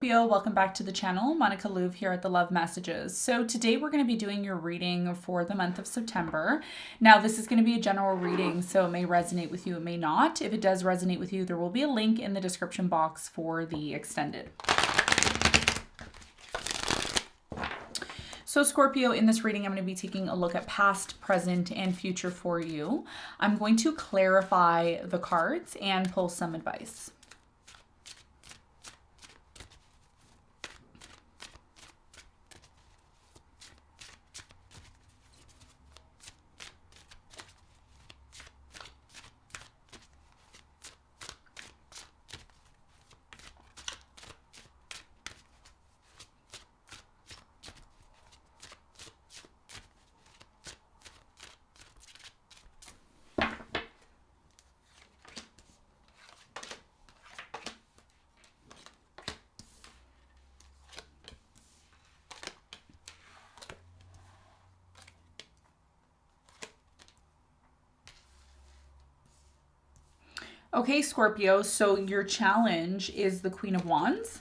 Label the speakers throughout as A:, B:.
A: Welcome back to the channel. Monica Louv here at the Love Messages. So today we're going to be doing your reading for the month of September. Now this is going to be a general reading, so it may resonate with you, it may not. If it does resonate with you, there will be a link in the description box for the extended. So Scorpio, in this reading, I'm going to be taking a look at past, present, and future for you. I'm going to clarify the cards and pull some advice. Okay, Scorpio, so your challenge is the Queen of Wands.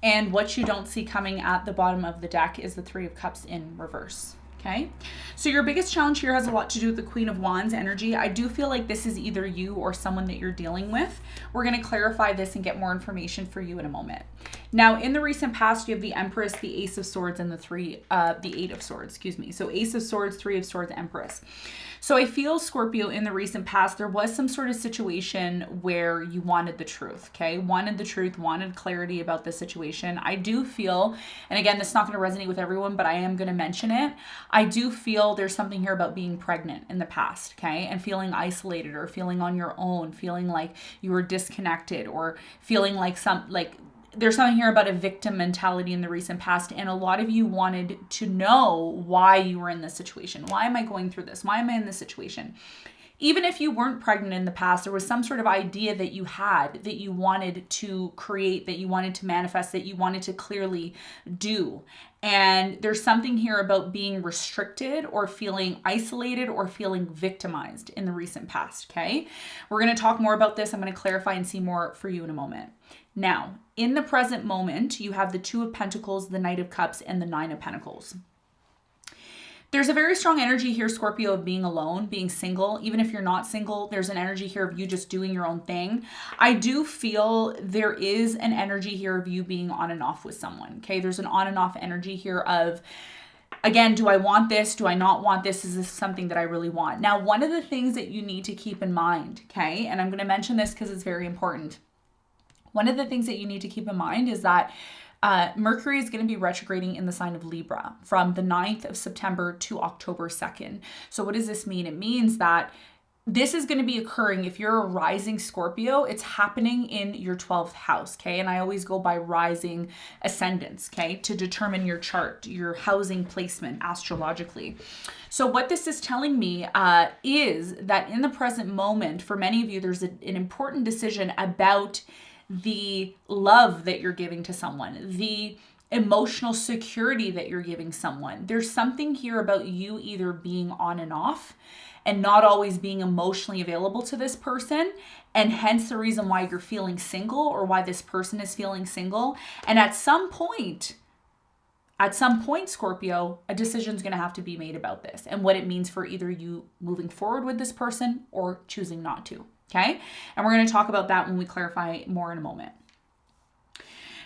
A: And what you don't see coming at the bottom of the deck is the Three of Cups in reverse. Okay, so your biggest challenge here has a lot to do with the Queen of Wands energy. I do feel like this is either you or someone that you're dealing with. We're going to clarify this and get more information for you in a moment. Now, in the recent past, you have the Empress, the Ace of Swords, and the Eight of Swords, excuse me. So Ace of Swords, Three of Swords, Empress. So I feel, Scorpio, in the recent past, there was some sort of situation where you wanted the truth, okay? Wanted the truth, wanted clarity about the situation. I do feel, and again, this is not going to resonate with everyone, but I am going to mention it. I do feel there's something here about being pregnant in the past, okay? And feeling isolated or feeling on your own, feeling like you were disconnected or feeling like there's something here about a victim mentality in the recent past, and a lot of you wanted to know why you were in this situation. Why am I going through this? Why am I in this situation? Even if you weren't pregnant in the past, there was some sort of idea that you had, that you wanted to create, that you wanted to manifest, that you wanted to clearly do. And there's something here about being restricted or feeling isolated or feeling victimized in the recent past, okay? We're going to talk more about this. I'm going to clarify and see more for you in a moment. Now, in the present moment, you have the Two of Pentacles, the Knight of Cups, and the Nine of Pentacles. There's a very strong energy here, Scorpio, of being alone, being single. Even if you're not single, there's an energy here of you just doing your own thing. I do feel there is an energy here of you being on and off with someone, okay? There's an on and off energy here of, again, do I want this? Do I not want this? Is this something that I really want? Now, one of the things that you need to keep in mind, okay, and I'm going to mention this because it's very important. One of the things that you need to keep in mind is that Mercury is going to be retrograding in the sign of Libra from the 9th of September to October 2nd. So what does this mean? It means that this is going to be occurring if you're a rising Scorpio. It's happening in your 12th house, okay? And I always go by rising ascendants, okay, to determine your chart, your housing placement astrologically. So what this is telling me is that in the present moment, for many of you, there's an important decision about the love that you're giving to someone, the emotional security that you're giving someone. There's something here about you either being on and off and not always being emotionally available to this person, and hence the reason why you're feeling single or why this person is feeling single. And at some point, Scorpio, a decision is going to have to be made about this and what it means for either you moving forward with this person or choosing not to. Okay, and we're going to talk about that when we clarify more in a moment.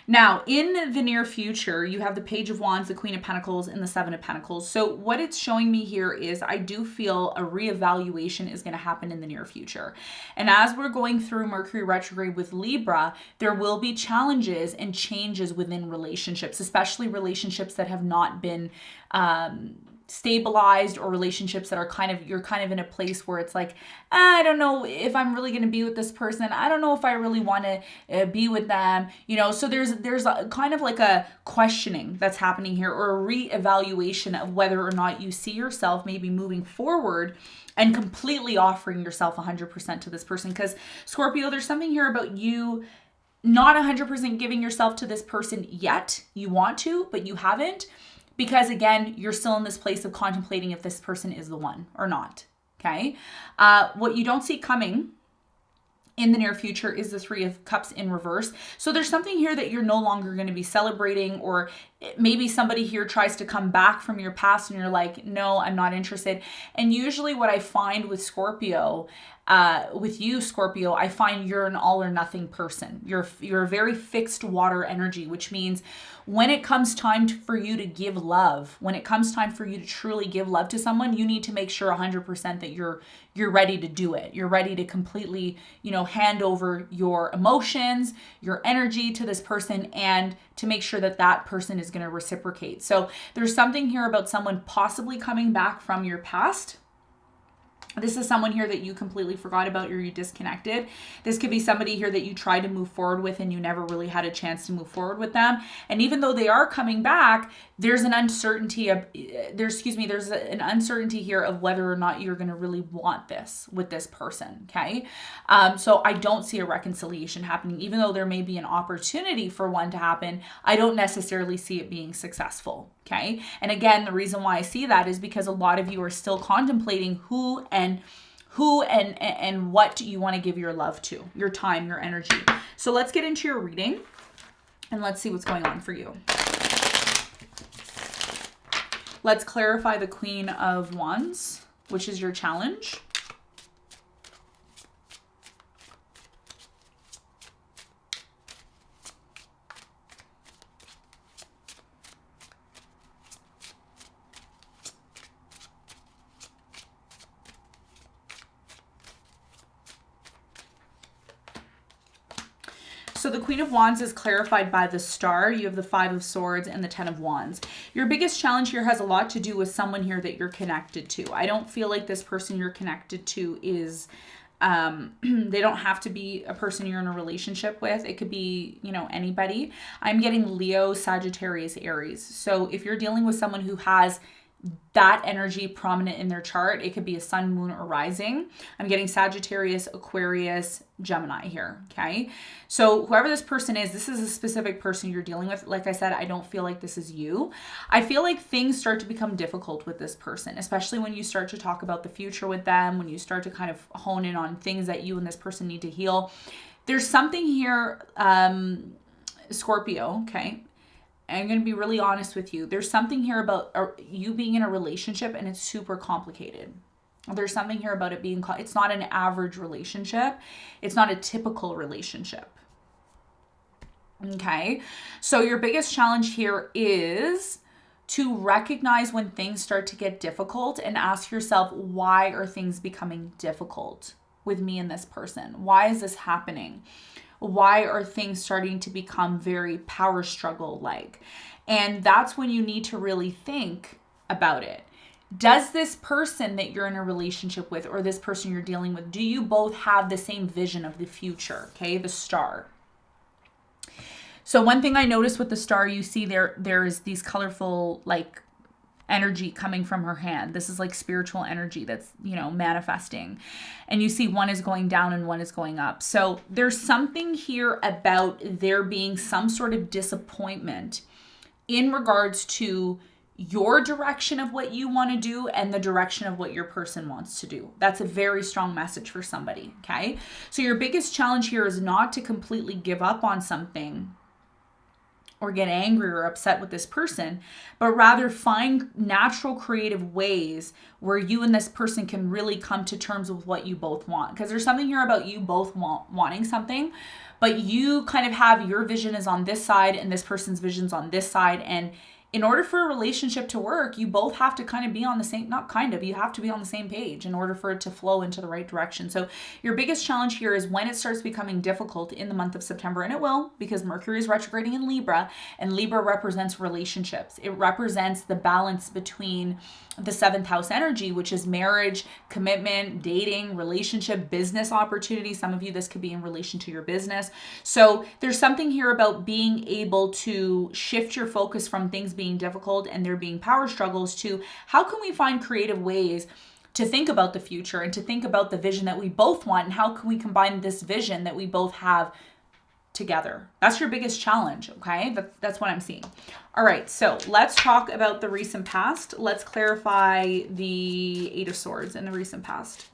A: Now, in the near future, you have the Page of Wands, the Queen of Pentacles, and the Seven of Pentacles. So what it's showing me here is I do feel a reevaluation is going to happen in the near future. And as we're going through Mercury retrograde with Libra, there will be challenges and changes within relationships, especially relationships that have not been stabilized, or relationships that are you're kind of in a place where it's like, I don't know if I'm really going to be with this person. I don't know if I really want to be with them, you know. So there's a kind of like a questioning that's happening here, or a reevaluation of whether or not you see yourself maybe moving forward and completely offering yourself 100% to this person. Because Scorpio, there's something here about you not 100% giving yourself to this person yet. You want to, but you haven't. Because again, you're still in this place of contemplating if this person is the one or not, okay? What you don't see coming in the near future is the Three of Cups in reverse. So there's something here that you're no longer going to be celebrating, or maybe somebody here tries to come back from your past and you're like, no, I'm not interested. And usually what I find with Scorpio, with you, Scorpio, I find you're an all or nothing person. You're a very fixed water energy, which means when it comes time for you to give love, when it comes time for you to truly give love to someone, you need to make sure 100% that you're ready to do it. You're ready to completely, hand over your emotions, your energy to this person, and to make sure that that person is going to reciprocate. So there's something here about someone possibly coming back from your past. This is someone here that you completely forgot about or you disconnected. This could be somebody here that you tried to move forward with and you never really had a chance to move forward with them. And even though they are coming back, there's an uncertainty here of whether or not you're going to really want this with this person. Okay. So I don't see a reconciliation happening, even though there may be an opportunity for one to happen. I don't necessarily see it being successful. Okay. And again, the reason why I see that is because a lot of you are still contemplating who and what you want to give your love to, your time, your energy. So let's get into your reading and let's see what's going on for you. Let's clarify the Queen of Wands, which is your challenge. So the Queen of Wands is clarified by the Star. You have the Five of Swords and the Ten of Wands. Your biggest challenge here has a lot to do with someone here that you're connected to. I don't feel like this person you're connected to is, they don't have to be a person you're in a relationship with. It could be, anybody. I'm getting Leo, Sagittarius, Aries. So if you're dealing with someone who has that energy prominent in their chart, it could be a sun, moon, or rising. I'm getting Sagittarius, Aquarius, Gemini here. Okay. So whoever this person is, this is a specific person you're dealing with. Like I said, I don't feel like this is you. I feel like things start to become difficult with this person, especially when you start to talk about the future with them, when you start to kind of hone in on things that you and this person need to heal. There's something here, Scorpio. Okay. I'm going to be really honest with you. There's something here about you being in a relationship and it's super complicated. There's something here about it being, it's not an average relationship. It's not a typical relationship. Okay. So your biggest challenge here is to recognize when things start to get difficult and ask yourself, why are things becoming difficult with me and this person? Why is this happening? Why are things starting to become very power struggle like? And that's when you need to really think about it. Does this person that you're in a relationship with or this person you're dealing with, do you both have the same vision of the future? Okay, the Star. So one thing I noticed with the Star, you see there's these colorful like energy coming from her hand. This is like spiritual energy that's, manifesting. And you see one is going down and one is going up. So there's something here about there being some sort of disappointment in regards to your direction of what you want to do and the direction of what your person wants to do. That's a very strong message for somebody. Okay. So your biggest challenge here is not to completely give up on something or get angry or upset with this person, but rather find natural creative ways where you and this person can really come to terms with what you both want. Because there's something here about you both wanting something, but you kind of have your vision is on this side and this person's vision's on this side. And in order for a relationship to work, you both have to kind of be on the same, you have to be on the same page in order for it to flow into the right direction. So your biggest challenge here is when it starts becoming difficult in the month of September, and it will, because Mercury is retrograding in Libra, and Libra represents relationships. It represents the balance between the 7th house energy, which is marriage, commitment, dating, relationship, business opportunity. Some of you, this could be in relation to your business. So there's something here about being able to shift your focus from things being difficult and there being power struggles to how can we find creative ways to think about the future and to think about the vision that we both want and how can we combine this vision that we both have together. That's your biggest challenge, okay? That's what I'm seeing. All right, so let's talk about the recent past. Let's clarify the Eight of Swords in the recent past.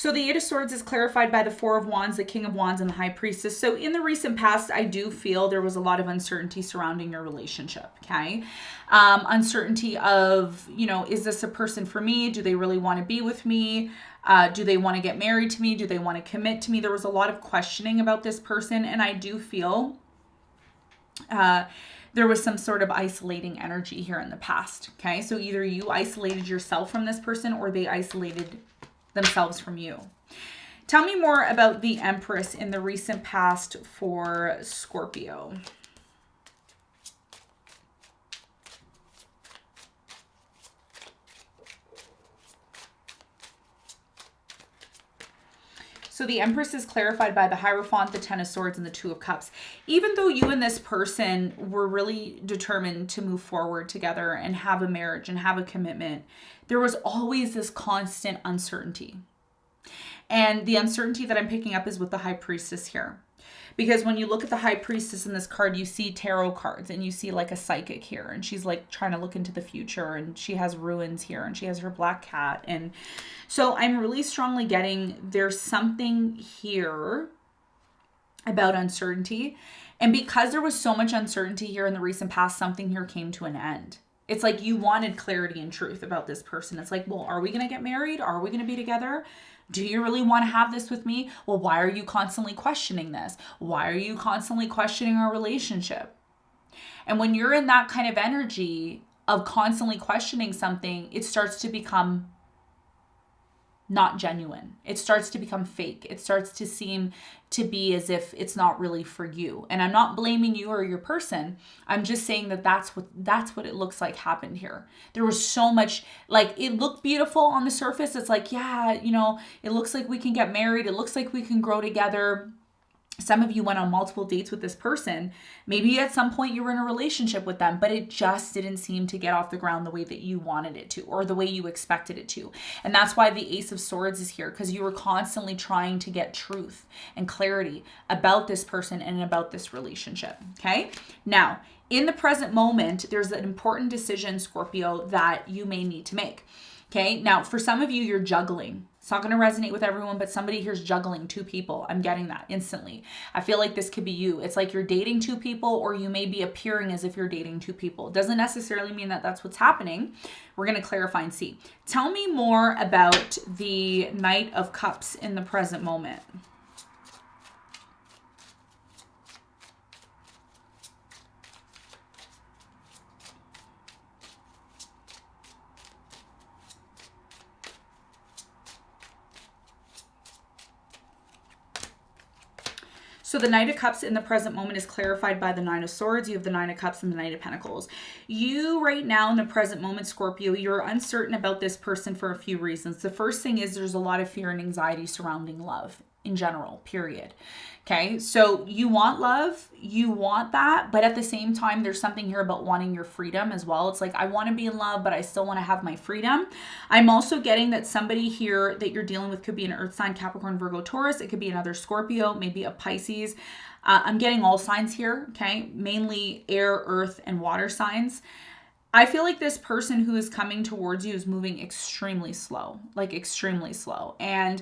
A: So the Eight of Swords is clarified by the Four of Wands, the King of Wands, and the High Priestess. So in the recent past, I do feel there was a lot of uncertainty surrounding your relationship, okay? Uncertainty of, you know, is this a person for me? Do they really want to be with me? Do they want to get married to me? Do they want to commit to me? There was a lot of questioning about this person, and I do feel there was some sort of isolating energy here in the past, okay? So either you isolated yourself from this person or they isolated themselves from you. Tell me more about the Empress in the recent past for Scorpio. So the Empress is clarified by the Hierophant, the Ten of Swords, and the Two of Cups. Even though you and this person were really determined to move forward together and have a marriage and have a commitment, there was always this constant uncertainty. And the uncertainty that I'm picking up is with the High Priestess here. Because when you look at the High Priestess in this card, you see tarot cards and you see like a psychic here. And she's like trying to look into the future, and she has ruins here, and she has her black cat. And so I'm really strongly getting there's something here about uncertainty. And because there was so much uncertainty here in the recent past, something here came to an end. It's like you wanted clarity and truth about this person. It's like, well, are we going to get married? Are we going to be together? Do you really want to have this with me? Well, why are you constantly questioning this? Why are you constantly questioning our relationship? And when you're in that kind of energy of constantly questioning something, it starts to become not genuine. It starts to become fake. It starts to seem to be as if it's not really for you. And I'm not blaming you or your person. I'm just saying that that's what it looks like happened here. There was so much, like, it looked beautiful on the surface. It's like, yeah, you know, it looks like we can get married. It looks like we can grow together. Some of you went on multiple dates with this person. Maybe at some point you were in a relationship with them, but it just didn't seem to get off the ground the way that you wanted it to, or the way you expected it to. And that's why the Ace of Swords is here, because you were constantly trying to get truth and clarity about this person and about this relationship, okay? Now, in the present moment, there's an important decision, Scorpio, that you may need to make, okay? Now, for some of you, you're juggling. It's not going to resonate with everyone, but somebody here's juggling two people. I'm getting that instantly. I feel like this could be you. It's like you're dating two people, or you may be appearing as if you're dating two people. It doesn't necessarily mean that that's what's happening. We're going to clarify and see. Tell me more about the Knight of Cups in the present moment. So the Knight of Cups in the present moment is clarified by the Nine of Swords. You have the Nine of Cups and the Knight of Pentacles. You right now in the present moment, Scorpio, you're uncertain about this person for a few reasons. The first thing is there's a lot of fear and anxiety surrounding love in general, period. Okay, so you want love, you want that, but at the same time, there's something here about wanting your freedom as well. It's like, I want to be in love, but I still want to have my freedom. I'm also getting that somebody here that you're dealing with could be an Earth sign, Capricorn, Virgo, Taurus. It could be another Scorpio, maybe a Pisces. I'm getting all signs here, okay? Mainly air, earth, and water signs. I feel like this person who is coming towards you is moving extremely slow, like extremely slow. And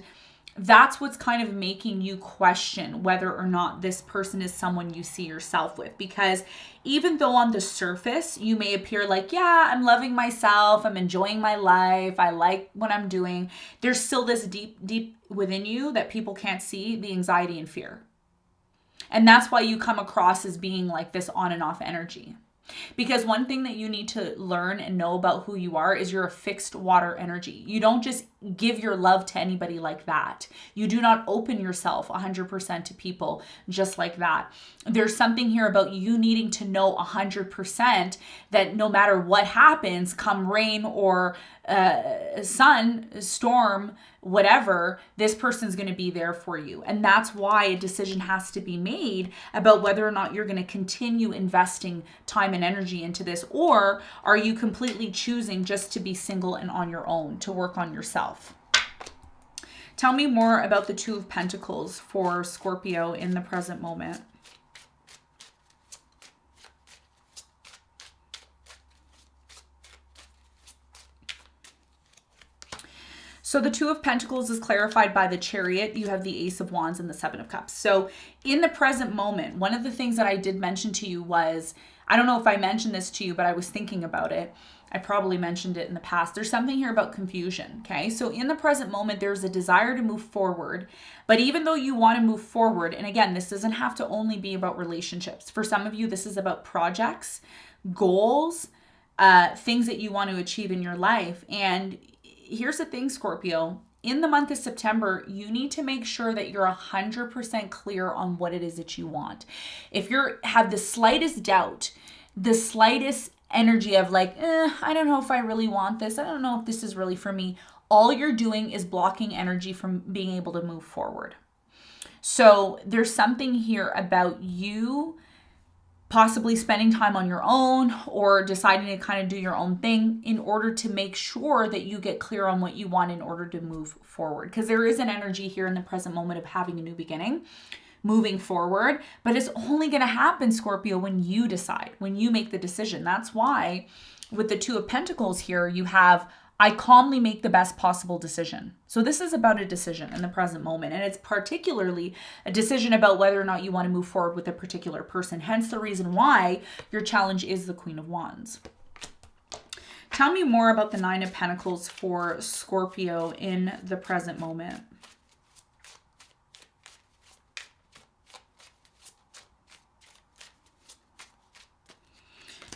A: that's what's kind of making you question whether or not this person is someone you see yourself with. Because even though on the surface you may appear like, yeah, I'm loving myself, I'm enjoying my life, I like what I'm doing, there's still this deep within you that people can't see, the anxiety and fear. And that's why you come across as being like this on and off energy. Because one thing that you need to learn and know about who you are is you're a fixed water energy. You don't just give your love to anybody like that. You do not open yourself 100% to people just like that. There's something here about you needing to know 100% that no matter what happens, come rain or sun, storm, whatever, this person's going to be there for you. And that's why a decision has to be made about whether or not you're going to continue investing time and energy into this, or are you completely choosing just to be single and on your own, to work on yourself. Tell me more about the Two of Pentacles for Scorpio in the present moment. So the Two of Pentacles is clarified by the Chariot. You have the Ace of Wands and the Seven of Cups. So in the present moment, one of the things that I did mention to you was, I don't know if I mentioned this to you, but I was thinking about it. I probably mentioned it in the past. There's something here about confusion, okay? So in the present moment, there's a desire to move forward. But even though you want to move forward, and again, this doesn't have to only be about relationships. For some of you, this is about projects, goals, things that you want to achieve in your life. And here's the thing, Scorpio, in the month of September, you need to make sure that you're 100% clear on what it is that you want. If you have the slightest doubt, the slightest energy of like, I don't know if I really want this. I don't know if this is really for me. All you're doing is blocking energy from being able to move forward. So there's something here about you possibly spending time on your own or deciding to kind of do your own thing in order to make sure that you get clear on what you want in order to move forward. Because there is an energy here in the present moment of having a new beginning, moving forward, but it's only going to happen, Scorpio, when you decide, when you make the decision. That's why with the Two of Pentacles here, you have, I calmly make the best possible decision. So this is about a decision in the present moment. And it's particularly a decision about whether or not you want to move forward with a particular person. Hence the reason why your challenge is the Queen of Wands. Tell me more about the Nine of Pentacles for Scorpio in the present moment.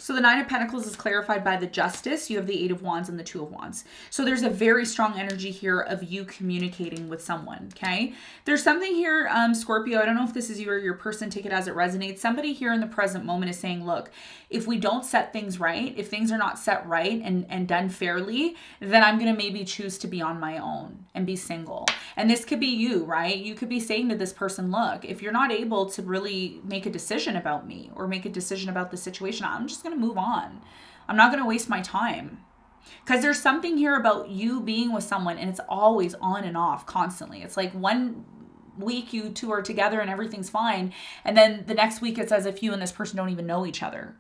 A: So the Nine of Pentacles is clarified by the Justice. You have the Eight of Wands and the Two of Wands. So there's a very strong energy here of you communicating with someone, okay? There's something here, Scorpio, I don't know if this is you or your person, take it as it resonates. Somebody here in the present moment is saying, look, if we don't set things right, if things are not set right and done fairly, then I'm going to maybe choose to be on my own and be single. And this could be you, right? You could be saying to this person, look, if you're not able to really make a decision about me or make a decision about the situation, I'm just going to move on. I'm not going to waste my time. Because there's something here about you being with someone and it's always on and off constantly. It's like one week you two are together and everything's fine. And then the next week it's as if you and this person don't even know each other.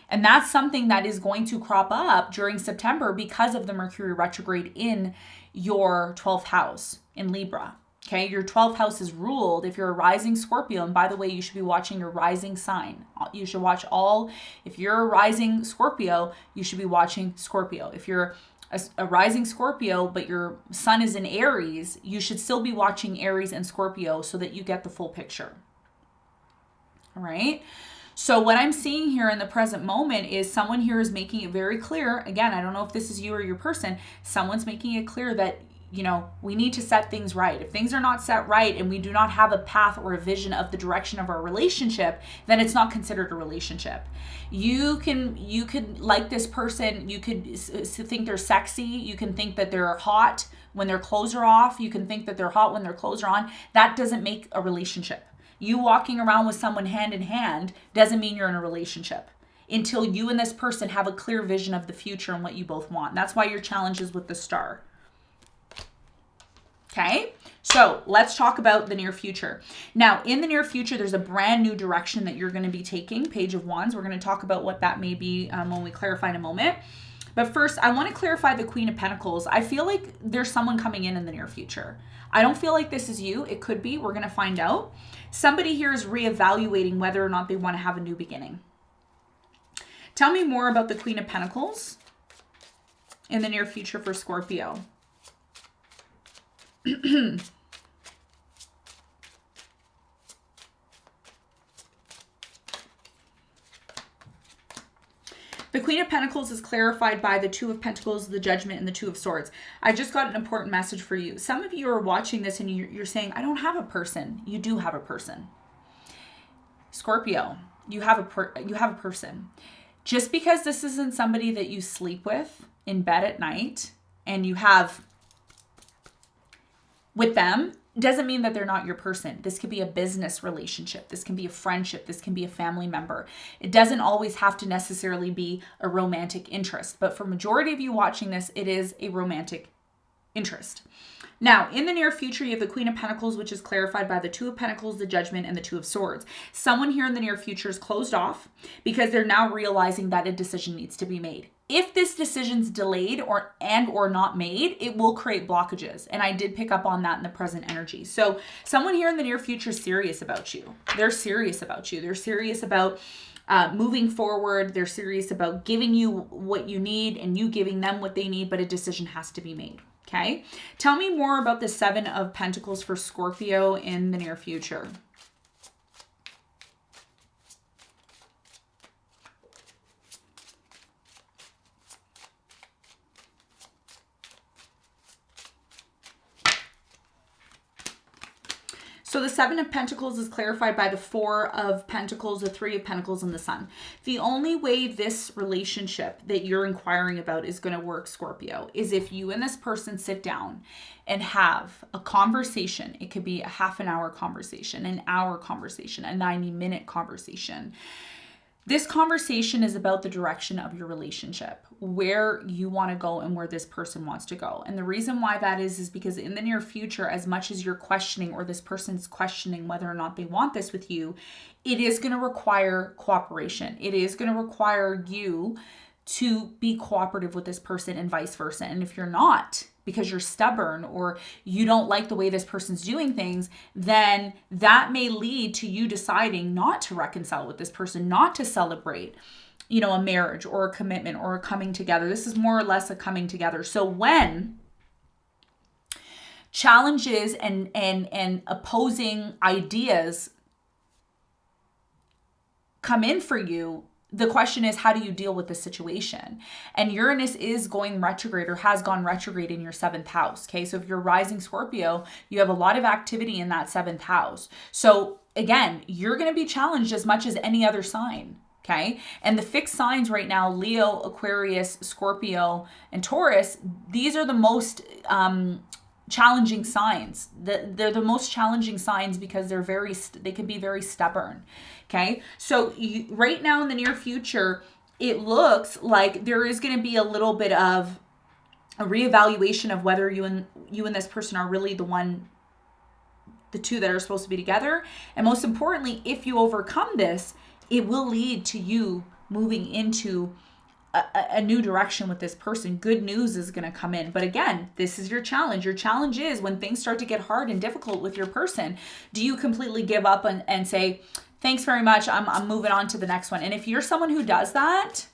A: And that's something that is going to crop up during September because of the Mercury retrograde in your 12th house in Libra. Okay, your 12th house is ruled if you're a rising Scorpio. And by the way, you should be watching your rising sign. You should watch if you're a rising Scorpio, you should be watching Scorpio. If you're a rising Scorpio, but your sun is in Aries, you should still be watching Aries and Scorpio so that you get the full picture. All right. So what I'm seeing here in the present moment is someone here is making it very clear. Again, I don't know if this is you or your person. Someone's making it clear that, you know, we need to set things right. If things are not set right and we do not have a path or a vision of the direction of our relationship, then it's not considered a relationship. You could like this person. You could think they're sexy. You can think that they're hot when their clothes are off. You can think that they're hot when their clothes are on. That doesn't make a relationship. You walking around with someone hand in hand doesn't mean you're in a relationship until you and this person have a clear vision of the future and what you both want. That's why your challenge is with the Star. Okay, so let's talk about the near future. Now, in the near future, there's a brand new direction that you're going to be taking. Page of Wands. We're going to talk about what that may be when we clarify in a moment. But first, I want to clarify the Queen of Pentacles. I feel like there's someone coming in the near future. I don't feel like this is you. It could be. We're going to find out. Somebody here is reevaluating whether or not they want to have a new beginning. Tell me more about the Queen of Pentacles in the near future for Scorpio. The Queen of Pentacles is clarified by the Two of Pentacles, the Judgment, and the Two of Swords. I just got an important message for you. Some of you are watching this and you're saying, I don't have a person. You do have a person. Scorpio, you have a person. Just because this isn't somebody that you sleep with in bed at night and you have with them, doesn't mean that they're not your person. This could be a business relationship. This can be a friendship. This can be a family member. It doesn't always have to necessarily be a romantic interest. But for majority of you watching this, it is a romantic interest. Now, in the near future, you have the Queen of Pentacles, which is clarified by the Two of Pentacles, the Judgment, and the Two of Swords. Someone here in the near future is closed off because they're now realizing that a decision needs to be made. If this decision's delayed or not made, it will create blockages. And I did pick up on that in the present energy. So someone here in the near future is serious about you. They're serious about you. They're serious about moving forward. They're serious about giving you what you need and you giving them what they need, but a decision has to be made. Okay. Tell me more about the Seven of Pentacles for Scorpio in the near future. So the Seven of Pentacles is clarified by the Four of Pentacles, the Three of Pentacles, and the Sun. The only way this relationship that you're inquiring about is going to work, Scorpio, is if you and this person sit down and have a conversation. It could be a half an hour conversation, an hour conversation, a 90-minute conversation. This conversation is about the direction of your relationship, where you want to go and where this person wants to go. And the reason why that is because in the near future, as much as you're questioning or this person's questioning whether or not they want this with you, it is going to require cooperation. It is going to require you to be cooperative with this person and vice versa. And if you're not, because you're stubborn or you don't like the way this person's doing things, then that may lead to you deciding not to reconcile with this person, not to celebrate, a marriage or a commitment or a coming together. This is more or less a coming together. So when challenges and opposing ideas come in for you, the question is, how do you deal with the situation? And Uranus is going retrograde or has gone retrograde in your 7th house. Okay. So if you're rising Scorpio, you have a lot of activity in that 7th house. So again, you're going to be challenged as much as any other sign. Okay. And the fixed signs right now, Leo, Aquarius, Scorpio, and Taurus, these are the most, challenging signs. They're the most challenging signs because they can be very stubborn. Okay. So right now in the near future, it looks like there is going to be a little bit of a reevaluation of whether you and this person are really the two that are supposed to be together. And most importantly, if you overcome this, it will lead to you moving into a new direction with this person. Good news is going to come in. But again, this is your challenge. Your challenge is when things start to get hard and difficult with your person, do you completely give up and say, thanks very much, I'm moving on to the next one? And if you're someone who does that,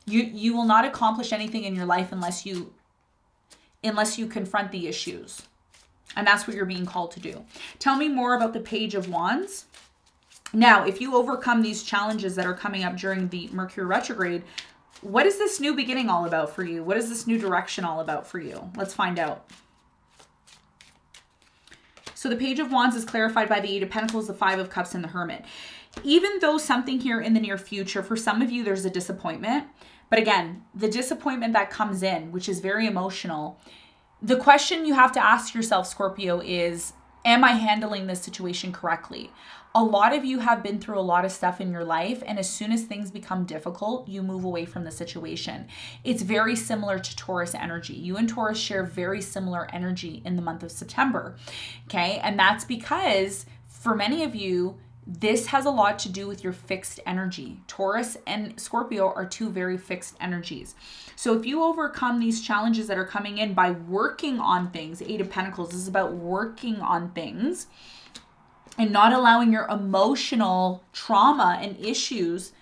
A: you will not accomplish anything in your life unless you confront the issues. And that's what you're being called to do. Tell me more about the Page of Wands. Now, if you overcome these challenges that are coming up during the Mercury retrograde, what is this new beginning all about for you? What is this new direction all about for you? Let's find out. So the Page of Wands is clarified by the Eight of Pentacles, the Five of Cups, and the Hermit. Even though something here in the near future, for some of you, there's a disappointment. But again, the disappointment that comes in, which is very emotional, the question you have to ask yourself, Scorpio, is, am I handling this situation correctly? A lot of you have been through a lot of stuff in your life, and as soon as things become difficult, you move away from the situation. It's very similar to Taurus energy. You and Taurus share very similar energy in the month of September, okay? And that's because for many of you, this has a lot to do with your fixed energy. Taurus and Scorpio are two very fixed energies. So if you overcome these challenges that are coming in by working on things, Eight of Pentacles is about working on things, and not allowing your emotional trauma and issues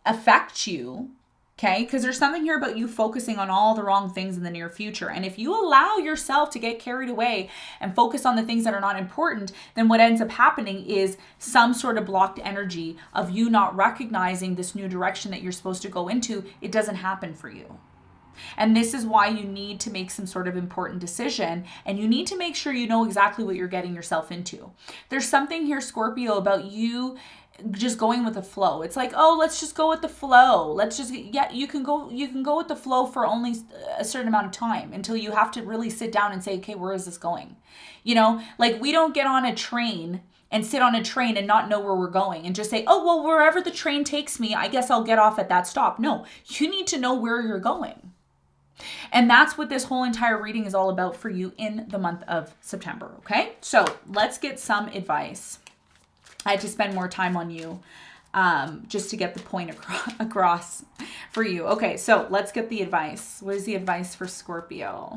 A: affect you, okay? Because there's something here about you focusing on all the wrong things in the near future. And if you allow yourself to get carried away and focus on the things that are not important, then what ends up happening is some sort of blocked energy of you not recognizing this new direction that you're supposed to go into. It doesn't happen for you. And this is why you need to make some sort of important decision, and you need to make sure you know exactly what you're getting yourself into. There's something here, Scorpio, about you just going with the flow. It's like, oh, let's just go with the flow. You can go with the flow for only a certain amount of time until you have to really sit down and say, okay, where is this going? Like we don't get on a train and sit on a train and not know where we're going and just say, oh, well, wherever the train takes me, I guess I'll get off at that stop. No, you need to know where you're going. And that's what this whole entire reading is all about for you in the month of September, okay? So let's get some advice. I had to spend more time on you just to get the point across for you. Okay, so let's get the advice. What is the advice for Scorpio?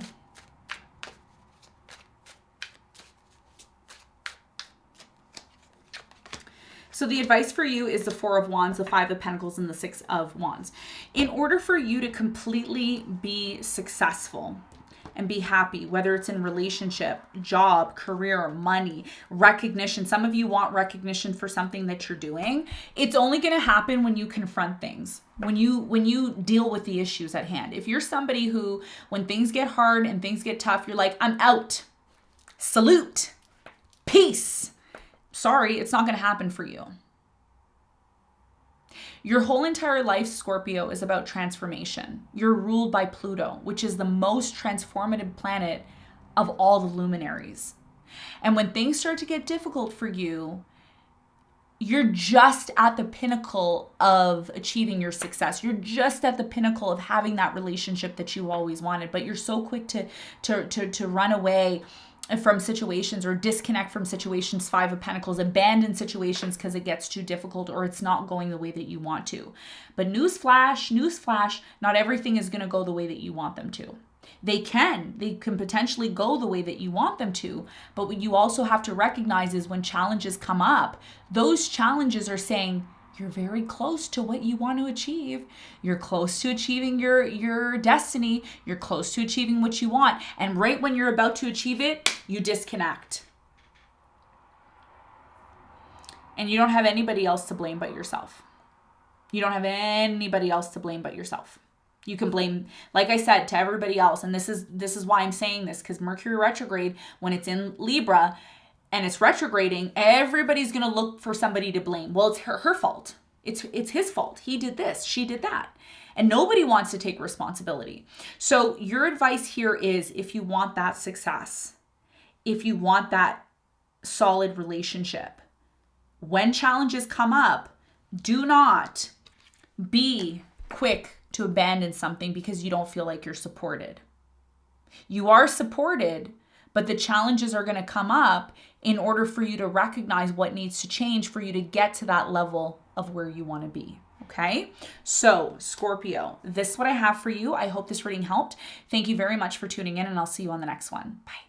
A: So the advice for you is the Four of Wands, the Five of Pentacles, and the Six of Wands. In order for you to completely be successful and be happy, whether it's in relationship, job, career, money, recognition. Some of you want recognition for something that you're doing. It's only going to happen when you confront things, when you deal with the issues at hand. If you're somebody who, when things get hard and things get tough, you're like, I'm out. Salute. Peace. Sorry, it's not going to happen for you. Your whole entire life, Scorpio, is about transformation. You're ruled by Pluto, which is the most transformative planet of all the luminaries. And when things start to get difficult for you, you're just at the pinnacle of achieving your success. You're just at the pinnacle of having that relationship that you always wanted, but you're so quick to run away from situations or disconnect from situations, Five of Pentacles, abandon situations because it gets too difficult or it's not going the way that you want to. But newsflash, not everything is going to go the way that you want them to. They can potentially go the way that you want them to, but what you also have to recognize is when challenges come up, those challenges are saying, you're very close to what you want to achieve. You're close to achieving your destiny. You're close to achieving what you want. And right when you're about to achieve it, you disconnect. And you don't have anybody else to blame but yourself. You don't have anybody else to blame but yourself. You can blame, like I said, to everybody else. And this is why I'm saying this, because Mercury retrograde, when it's in Libra, and it's retrograding, everybody's going to look for somebody to blame. Well, it's her fault. It's his fault. He did this. She did that. And nobody wants to take responsibility. So your advice here is, if you want that success, if you want that solid relationship, when challenges come up, do not be quick to abandon something because you don't feel like you're supported. You are supported, but the challenges are going to come up in order for you to recognize what needs to change for you to get to that level of where you want to be. Okay? So, Scorpio, this is what I have for you. I hope this reading helped. Thank you very much for tuning in, and I'll see you on the next one. Bye.